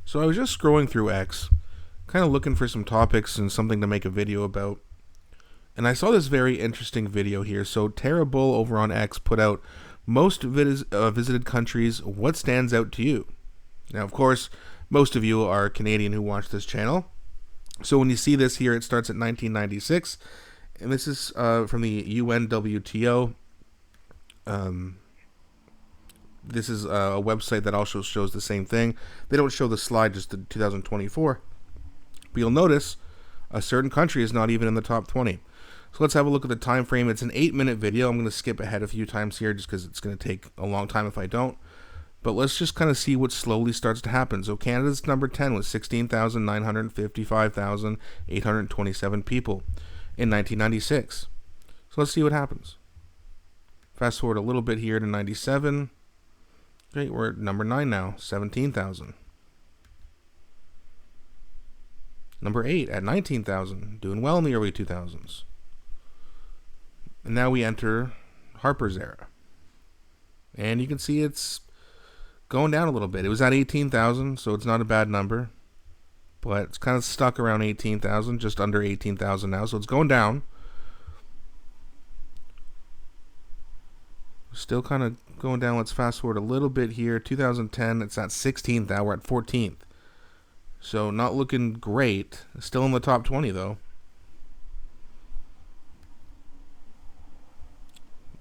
So I was just scrolling through X, kind of looking for some topics and something to make a video about. And I saw this very interesting video here. So Tara Bull over on X put out most visited countries. What stands out to you? Now, of course, most of you are Canadian who watch this channel. So when you see this here, it starts at 1996. And this is from the UNWTO. This is a website that also shows the same thing. They don't show the slide, just the 2024. But you'll notice a certain country is not even in the top 20. So let's have a look at the time frame. It's an 8-minute video. I'm going to skip ahead a few times here just because it's going to take a long time if I don't. But let's just kind of see what slowly starts to happen. So Canada's number 10 was 16,955,827 people in 1996. So let's see what happens. Fast forward a little bit here to 97. Okay, we're at number 9 now, 17,000. Number 8 at 19,000, doing well in the early 2000s. And now we enter Harper's era. And you can see it's going down a little bit. It was at 18,000, so it's not a bad number. But it's kind of stuck around 18,000, just under 18,000 now, so it's going down. Still kind of going down. Let's fast forward a little bit here. 2010, it's at 16th. Now we're at 14th. So not looking great. Still in the top 20, though.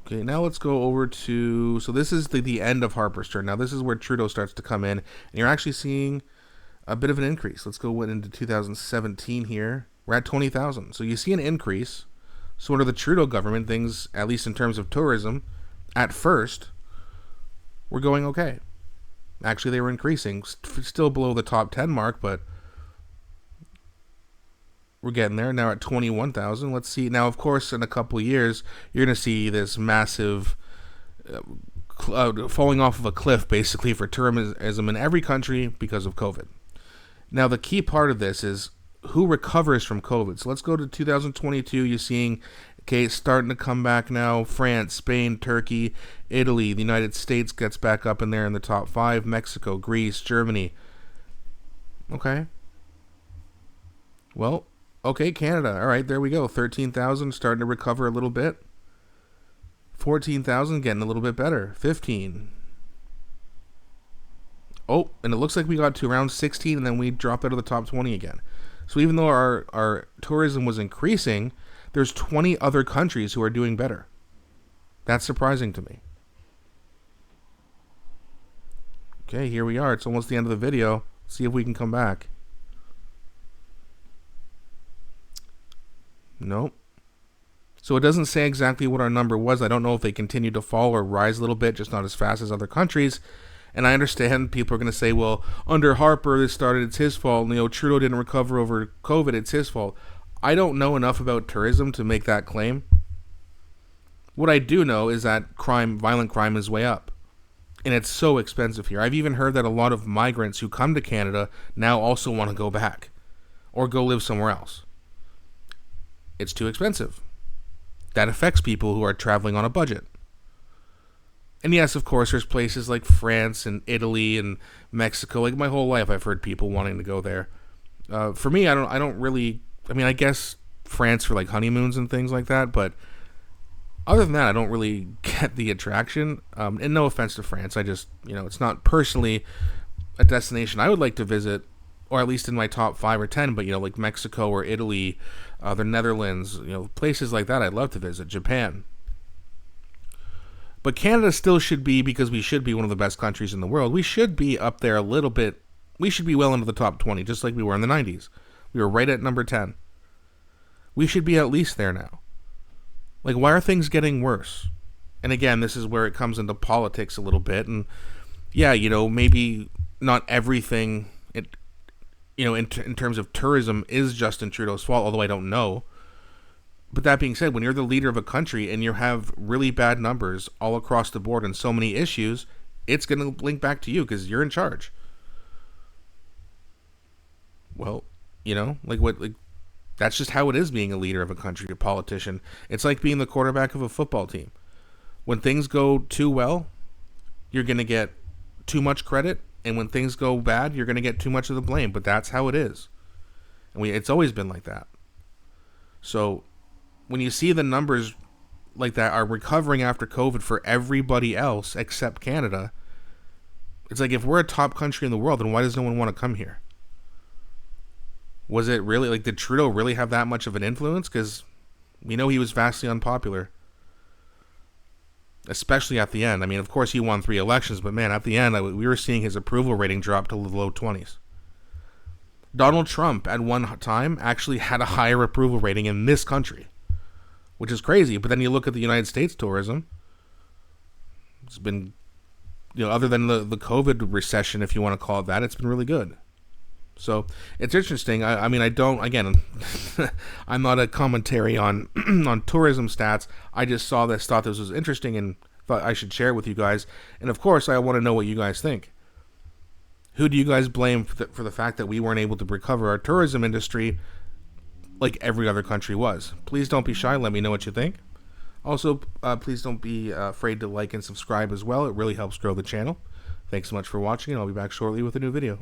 Okay, now let's go over to... So this is the end of Harper's turn. Now this is where Trudeau starts to come in. And you're actually seeing a bit of an increase. Let's go into 2017 here. We're at 20,000. So you see an increase. So under the Trudeau government, things, at least in terms of tourism, at first, were going okay. Actually, they were increasing. Still below the top 10 mark, but we're getting there. Now at 21,000. Let's see. Now, of course, in a couple of years, you're going to see this massive falling off of a cliff, basically, for tourism in every country because of COVID. Now, the key part of this is who recovers from COVID. So let's go to 2022. You're seeing, okay, starting to come back now. France, Spain, Turkey, Italy, the United States gets back up in there in the top 5. Mexico, Greece, Germany. Okay. Well, okay, Canada. All right, there we go. 13,000, starting to recover a little bit. 14,000, getting a little bit better. 15. Oh, and it looks like we got to around 16, and then we dropped out of the top 20 again. So even though our tourism was increasing, there's 20 other countries who are doing better. That's surprising to me. Okay, here we are. It's almost the end of the video. Let's see if we can come back. Nope. So it doesn't say exactly what our number was. I don't know if they continue to fall or rise a little bit, just not as fast as other countries. And I understand people are going to say, well, under Harper, this started, it's his fault. You know, Trudeau didn't recover over COVID, it's his fault. I don't know enough about tourism to make that claim. What I do know is that violent crime is way up. And it's so expensive here. I've even heard that a lot of migrants who come to Canada now also want to go back or go live somewhere else. It's too expensive. That affects people who are traveling on a budget. And yes, of course, there's places like France and Italy and Mexico. Like my whole life, I've heard people wanting to go there. For me, I don't really. I mean, I guess France for like honeymoons and things like that. But other than that, I don't really get the attraction. And no offense to France, I just, it's not personally a destination I would like to visit, or at least in my top 5 or 10. But like Mexico or Italy, the Netherlands, places like that, I'd love to visit. Japan. But Canada still should be, because we should be one of the best countries in the world. We should be up there a little bit. We should be well into the top 20, just like we were in the 90s. We were right at number 10. We should be at least there now. Like, why are things getting worse? And again, this is where it comes into politics a little bit. And yeah, maybe not everything, in terms of tourism is Justin Trudeau's fault, although I don't know. But that being said, when you're the leader of a country and you have really bad numbers all across the board and so many issues, it's going to link back to you because you're in charge. Well, that's just how it is being a leader of a country, a politician. It's like being the quarterback of a football team. When things go too well, you're going to get too much credit. And when things go bad, you're going to get too much of the blame. But that's how it is. And it's always been like that. So when you see the numbers like that are recovering after COVID for everybody else except Canada, it's like, if we're a top country in the world, then why does no one want to come here? Was it really, like, did Trudeau really have that much of an influence? Because we know he was vastly unpopular. Especially at the end. I mean, of course he won 3 elections, but man, at the end, we were seeing his approval rating drop to the low 20s. Donald Trump, at one time, actually had a higher approval rating in this country, which is crazy. But then you look at the United States tourism, it's been, other than the COVID recession, if you want to call it that, it's been really good. So it's interesting. I mean, I don't, again, I'm not a commentary on on tourism stats. I just saw this, thought this was interesting, and thought I should share it with you guys. And of course, I want to know what you guys think. Who do you guys blame for the fact that we weren't able to recover our tourism industry like every other country was? Please don't be shy. Let me know what you think. Also, please don't be afraid to like and subscribe as well. It really helps grow the channel. Thanks so much for watching, and I'll be back shortly with a new video.